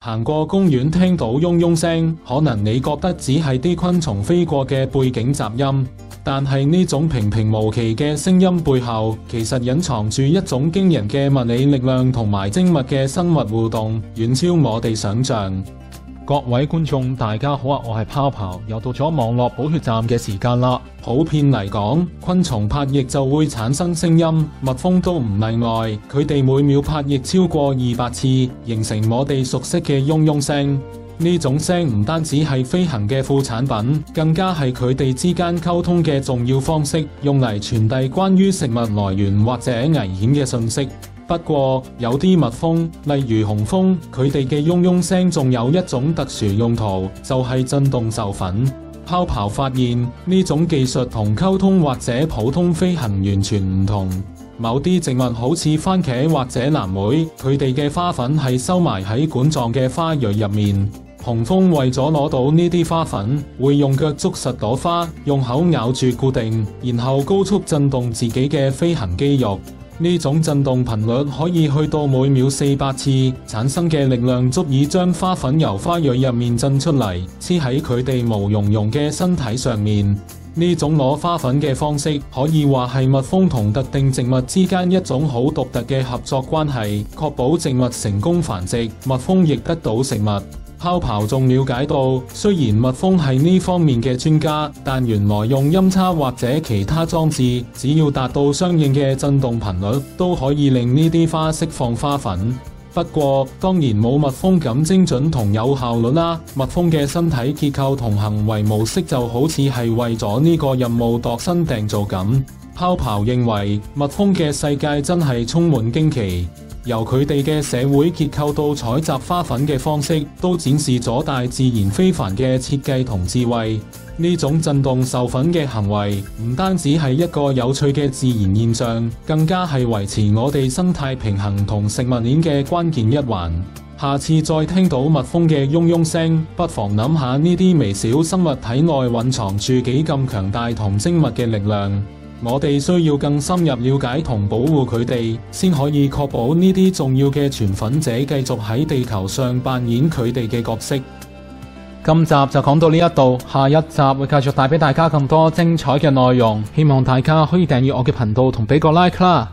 行過公園聽到嗡嗡聲，可能你覺得只係啲昆蟲飛過嘅背景雜音，但係呢種平平無奇嘅聲音背後，其實隱藏住一種驚人嘅物理力量同埋精密嘅生物互動，遠超我哋想象。各位觀眾，大家好啊！我係泡泡，又到咗網絡補血站嘅時間啦。普遍嚟講，昆蟲拍翼就會產生聲音，蜜蜂都唔例外。佢哋每秒拍翼超過200次，形成我哋熟悉嘅嗡嗡聲。呢種聲唔單止係飛行嘅副產品，更加係佢哋之間溝通嘅重要方式，用嚟傳遞關於食物來源或者危險嘅信息。不過，有啲蜜蜂，例如紅蜂，佢哋嘅嗡嗡聲仲有一種特殊用途，就係震動授粉。泡泡發現呢種技術同溝通或者普通飛行完全唔同。某啲植物好似番茄或者藍莓，佢哋嘅花粉係收埋喺管狀嘅花蕊入面。紅蜂為咗攞到呢啲花粉，會用腳捉實朵花，用口咬住固定，然後高速震動自己嘅飛行肌肉。呢種震動頻率可以去到每秒400次，產生嘅力量足以將花粉由花蕊入面震出嚟，黐喺佢哋毛茸茸嘅身體上面。呢種攞花粉嘅方式，可以話係蜜蜂同特定植物之間一種好獨特嘅合作關係，確保植物成功繁殖，蜜蜂亦得到食物。泡泡仲了解到，雖然蜜蜂係呢方面嘅專家，但原來用音叉或者其他裝置，只要達到相應嘅震動頻率，都可以令呢啲花釋放花粉。不過，當然冇蜜蜂咁精準同有效率啦。蜜蜂嘅身體結構同行為模式就好似係為咗呢個任務度身訂造咁。泡泡認為，蜜蜂嘅世界真係充滿驚奇。由佢哋嘅社會結構到採集花粉嘅方式，都展示咗大自然非凡嘅設計同智慧。呢種震動授粉嘅行為，唔單止係一個有趣嘅自然現象，更加係維持我哋生態平衡同食物鏈嘅關鍵一環。下次再聽到蜜蜂嘅嗡嗡聲，不妨諗下呢啲微小生物體內蘊藏住幾咁強大同精密嘅力量。我哋需要更深入了解同保護佢哋，先可以確保呢啲重要嘅傳粉者繼續喺地球上扮演佢哋嘅角色。今集就講到呢一度，下一集會繼續帶俾大家更多精彩嘅內容，希望大家可以訂閱我嘅頻道同俾個 like 啦。